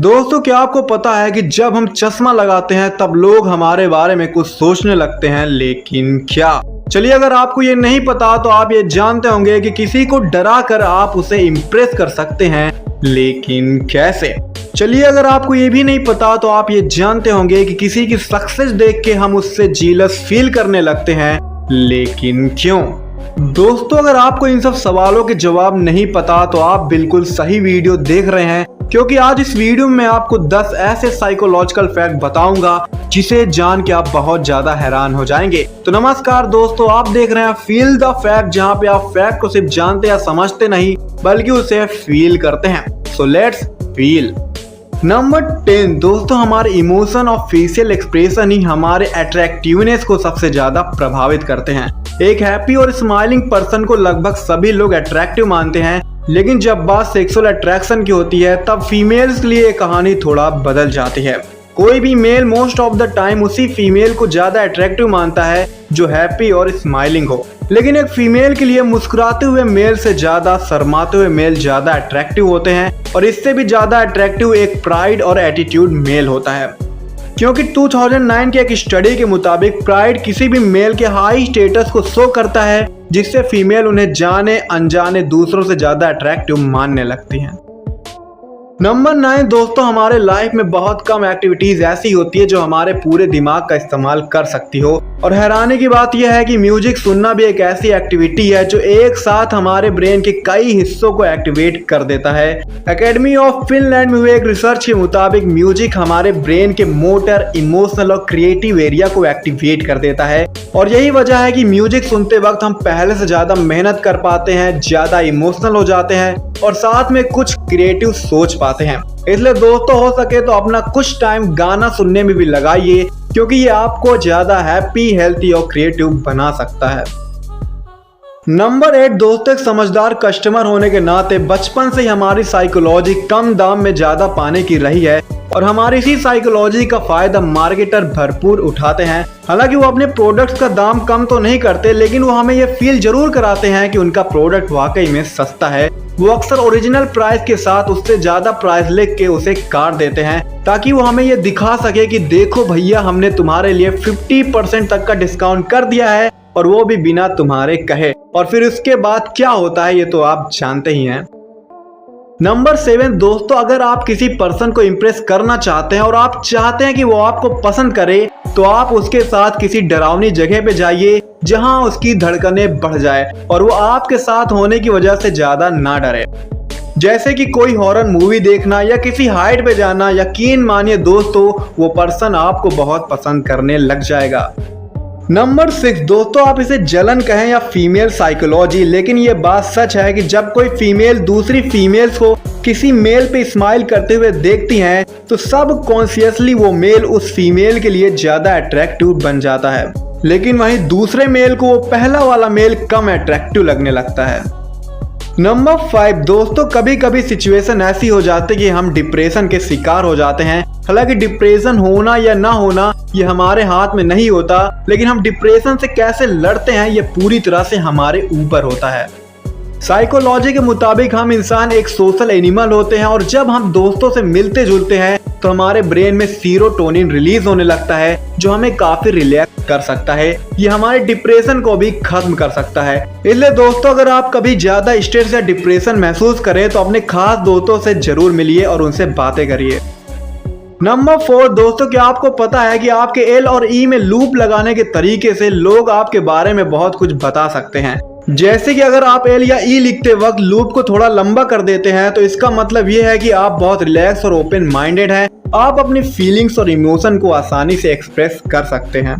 दोस्तों, क्या आपको पता है कि जब हम चश्मा लगाते हैं तब लोग हमारे बारे में कुछ सोचने लगते हैं, लेकिन क्या? चलिए, अगर आपको ये नहीं पता तो आप ये जानते होंगे कि किसी को डरा कर आप उसे इम्प्रेस कर सकते हैं, लेकिन कैसे? चलिए, अगर आपको ये भी नहीं पता तो आप ये जानते होंगे कि किसी की सक्सेस देख के हम उससे जीलस फील करने लगते हैं, लेकिन क्यों? दोस्तों, अगर आपको इन सब सवालों के जवाब नहीं पता तो आप बिल्कुल सही वीडियो देख रहे हैं, क्योंकि आज इस वीडियो में आपको 10 ऐसे साइकोलॉजिकल फैक्ट बताऊंगा जिसे जान के आप बहुत ज्यादा हैरान हो जाएंगे। तो नमस्कार दोस्तों, आप देख रहे हैं फील द फैक्ट, जहां पे आप फैक्ट को सिर्फ जानते या समझते नहीं बल्कि उसे फील करते हैं। So let's feel. नंबर 10 दोस्तों, हमारे इमोशन और फेशियल एक्सप्रेशन ही हमारे अट्रैक्टिवनेस को सबसे ज्यादा प्रभावित करते हैं। एक हैप्पी और स्माइलिंग पर्सन को लगभग सभी लोग अट्रैक्टिव मानते हैं, लेकिन जब बात सेक्सुअल अट्रैक्शन की होती है तब फीमेल्स के लिए कहानी थोड़ा बदल जाती है। कोई भी male most of the time उसी फीमेल को ज्यादा अट्रैक्टिव मानता है जो हैप्पी और स्माइलिंग हो, लेकिन एक फीमेल के लिए मुस्कुराते हुए मेल से ज्यादा शर्माते हुए मेल ज्यादा अट्रैक्टिव होते हैं, और इससे भी ज्यादा अट्रैक्टिव एक प्राइड और एटीट्यूड मेल होता है। क्योंकि 2009 के एक स्टडी के मुताबिक प्राइड किसी भी मेल के हाई स्टेटस को शो करता है, जिससे फीमेल उन्हें जाने अनजाने दूसरों से ज्यादा अट्रैक्टिव मानने लगती हैं। नंबर 9 दोस्तों, हमारे लाइफ में बहुत कम एक्टिविटीज ऐसी होती है जो हमारे पूरे दिमाग का इस्तेमाल कर सकती हो, और हैरानी की बात यह है कि म्यूजिक सुनना भी एक ऐसी एक्टिविटी है जो एक साथ हमारे ब्रेन के कई हिस्सों को एक्टिवेट कर देता है। एकेडमी ऑफ फिनलैंड में हुए एक रिसर्च के मुताबिक म्यूजिक हमारे ब्रेन के मोटर, इमोशनल और क्रिएटिव एरिया को एक्टिवेट कर देता है, और यही वजह है कि म्यूजिक सुनते वक्त हम पहले से ज्यादा मेहनत कर पाते हैं, ज्यादा इमोशनल हो जाते हैं और साथ में कुछ क्रिएटिव सोच पाते हैं। इसलिए दोस्तों, हो सके तो अपना कुछ टाइम गाना सुनने में भी लगाइए, क्योंकि ये आपको ज्यादा हैप्पी, हेल्थी और क्रिएटिव बना सकता है। नंबर 8 दोस्तों, एक समझदार कस्टमर होने के नाते बचपन से ही हमारी साइकोलॉजी कम दाम में ज्यादा पाने की रही है, और हमारी इसी साइकोलॉजी का फायदा मार्केटर भरपूर उठाते हैं। हालांकि वो अपने प्रोडक्ट्स का दाम कम तो नहीं करते, लेकिन वो हमें ये फील जरूर कराते हैं कि उनका प्रोडक्ट वाकई में सस्ता है। वो अक्सर ओरिजिनल प्राइस के साथ उससे ज्यादा प्राइस लिख के उसे काट देते हैं, ताकि वो हमें ये दिखा सके कि देखो भैया, हमने तुम्हारे लिए 50% तक का डिस्काउंट कर दिया है, और वो भी बिना तुम्हारे कहे। और फिर उसके बाद क्या होता है ये तो आप जानते ही हैं। नंबर 7 दोस्तों, अगर आप किसी पर्सन को इम्प्रेस करना चाहते हैं और आप चाहते हैं कि वो आपको पसंद करे, तो आप उसके साथ किसी डरावनी जगह पे जाइए जहां उसकी धड़कनें बढ़ जाए और वो आपके साथ होने की वजह से ज्यादा ना डरे। जैसे कि कोई हॉरर मूवी देखना या किसी हाइट पे जाना। यकीन मानिए दोस्तों, वो पर्सन आपको बहुत पसंद करने लग जाएगा। नंबर 6 दोस्तों, आप इसे जलन कहें या फीमेल साइकोलॉजी, लेकिन ये बात सच है कि जब कोई फीमेल दूसरी फीमेल्स को किसी मेल पे स्माइल करते हुए देखती हैं तो सब कॉन्शियसली वो मेल उस फीमेल के लिए ज्यादा अट्रैक्टिव बन जाता है, लेकिन वहीं दूसरे मेल को वो पहला वाला मेल कम अट्रैक्टिव लगने लगता है। नंबर 5 दोस्तों, कभी कभी सिचुएशन ऐसी हो जाती है कि हम डिप्रेशन के शिकार हो जाते हैं। हालांकि डिप्रेशन होना या ना होना ये हमारे हाथ में नहीं होता, लेकिन हम डिप्रेशन से कैसे लड़ते हैं ये पूरी तरह से हमारे ऊपर होता है। साइकोलॉजी के मुताबिक हम इंसान एक सोशल एनिमल होते हैं, और जब हम दोस्तों से मिलते जुलते हैं तो हमारे ब्रेन में सीरोटोनिन रिलीज होने लगता है, जो हमें काफी रिलैक्स कर सकता है। ये हमारे डिप्रेशन को भी खत्म कर सकता है। इसलिए दोस्तों, अगर आप कभी ज्यादा स्ट्रेस या डिप्रेशन महसूस करें तो अपने खास दोस्तों से जरूर मिलिए और उनसे बातें करिए। नंबर 4 दोस्तों, क्या आपको पता है कि आपके एल और ई में लूप लगाने के तरीके से लोग आपके बारे में बहुत कुछ बता सकते हैं। जैसे कि अगर आप एल या ई लिखते वक्त लूप को थोड़ा लंबा कर देते हैं तो इसका मतलब ये है कि आप बहुत रिलैक्स और ओपन माइंडेड हैं। आप अपनी फीलिंग्स और इमोशन को आसानी से एक्सप्रेस कर सकते हैं।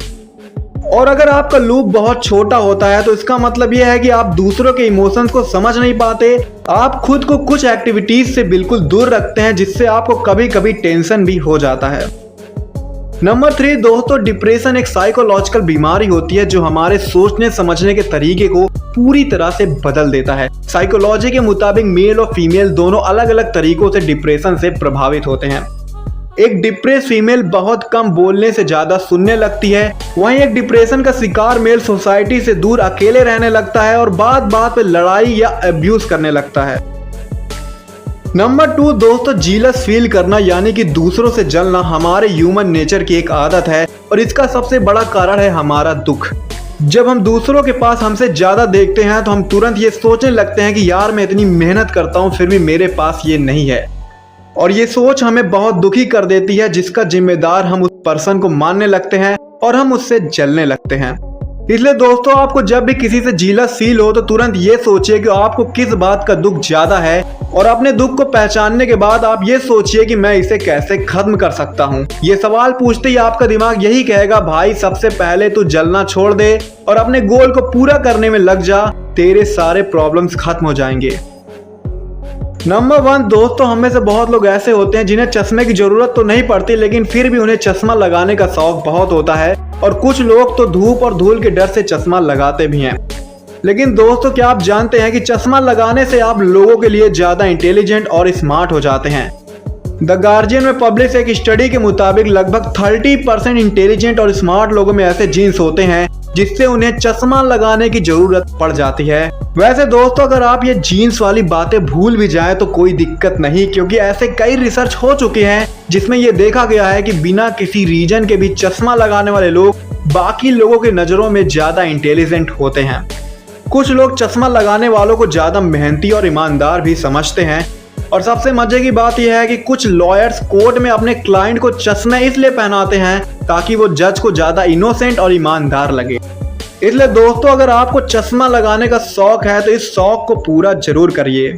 और अगर आपका लूप बहुत छोटा होता है तो इसका मतलब यह है कि आप दूसरों के इमोशंस को समझ नहीं पाते। आप खुद को कुछ एक्टिविटीज से बिल्कुल दूर रखते हैं, जिससे आपको कभी कभी टेंशन भी हो जाता है। नंबर 3 दोस्तों, डिप्रेशन एक साइकोलॉजिकल बीमारी होती है जो हमारे सोचने समझने के तरीके को पूरी तरह से बदल देता है। साइकोलॉजी के मुताबिक मेल और फीमेल दोनों अलग अलग तरीकों से डिप्रेशन से प्रभावित होते हैं। एक डिप्रेस फीमेल बहुत कम बोलने से ज्यादा सुनने लगती है, वहीं एक डिप्रेशन का शिकार मेल सोसाइटी से दूर अकेले रहने लगता है और बात बात पे लड़ाई या अब्यूज करने लगता है। नंबर 2 दोस्तों, जीलस फील करना यानी कि दूसरों से जलना हमारे ह्यूमन नेचर की एक आदत है और इसका सबसे बड़ा कारण है हमारा दुख। जब हम दूसरों के पास हमसे ज्यादा देखते हैं तो हम तुरंत ये सोचने लगते हैं कि यार मैं इतनी मेहनत करता हूँ फिर भी मेरे पास ये नहीं है, और ये सोच हमें बहुत दुखी कर देती है, जिसका जिम्मेदार हम उस पर्सन को मानने लगते हैं और हम उससे जलने लगते हैं। इसलिए दोस्तों, आपको जब भी किसी से जीलस फील हो तो तुरंत ये सोचिए कि आपको किस बात का दुख ज्यादा है, और अपने दुख को पहचानने के बाद आप ये सोचिए कि मैं इसे कैसे खत्म कर सकता हूँ। ये सवाल पूछते ही आपका दिमाग यही कहेगा, भाई सबसे पहले तू जलना छोड़ दे और अपने गोल को पूरा करने में लग जा, तेरे सारे प्रॉब्लम्स खत्म हो जाएंगे। नंबर 1 दोस्तों, हम में से बहुत लोग ऐसे होते हैं जिन्हें चश्मे की जरूरत तो नहीं पड़ती, लेकिन फिर भी उन्हें चश्मा लगाने का शौक बहुत होता है, और कुछ लोग तो धूप और धूल के डर से चश्मा लगाते भी हैं। लेकिन दोस्तों, क्या आप जानते हैं कि चश्मा लगाने से आप लोगों के लिए ज्यादा इंटेलिजेंट और स्मार्ट हो जाते हैं। द गार्जियन में पब्लिश एक स्टडी के मुताबिक लगभग 30% इंटेलिजेंट और स्मार्ट लोगों में ऐसे जीन्स होते हैं जिससे उन्हें चश्मा लगाने की जरूरत पड़ जाती है। वैसे दोस्तों, अगर आप ये जीन्स वाली बातें भूल भी जाएं तो कोई दिक्कत नहीं, क्योंकि ऐसे कई रिसर्च हो चुके हैं जिसमें ये देखा गया है कि बिना किसी रीजन के भी चश्मा लगाने वाले लोग बाकी लोगों की नजरों में ज्यादा इंटेलिजेंट होते हैं। कुछ लोग चश्मा लगाने वालों को ज्यादा मेहनती और ईमानदार भी समझते हैं, और सबसे मजे की बात यह है कि कुछ लॉयर्स कोर्ट में अपने क्लाइंट को चश्मे इसलिए पहनाते हैं ताकि वो जज को ज्यादा इनोसेंट और ईमानदार लगे। इसलिए दोस्तों, अगर आपको चश्मा लगाने का शौक है तो इस शौक को पूरा जरूर करिए।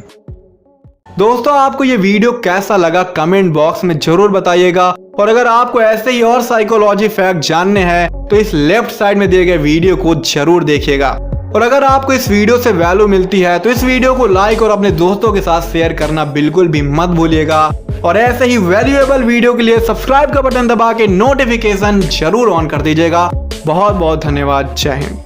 दोस्तों, आपको ये वीडियो कैसा लगा कमेंट बॉक्स में जरूर बताइएगा, और अगर आपको ऐसे ही और साइकोलॉजी फैक्ट जानने हैं तो इस लेफ्ट साइड में दिए गए वीडियो को जरूर देखिएगा। और अगर आपको इस वीडियो से वैल्यू मिलती है तो इस वीडियो को लाइक और अपने दोस्तों के साथ शेयर करना बिल्कुल भी मत भूलिएगा, और ऐसे ही वैल्यूएबल वीडियो के लिए सब्सक्राइब का बटन दबा के नोटिफिकेशन जरूर ऑन कर दीजिएगा। बहुत बहुत धन्यवाद। जय हिंद।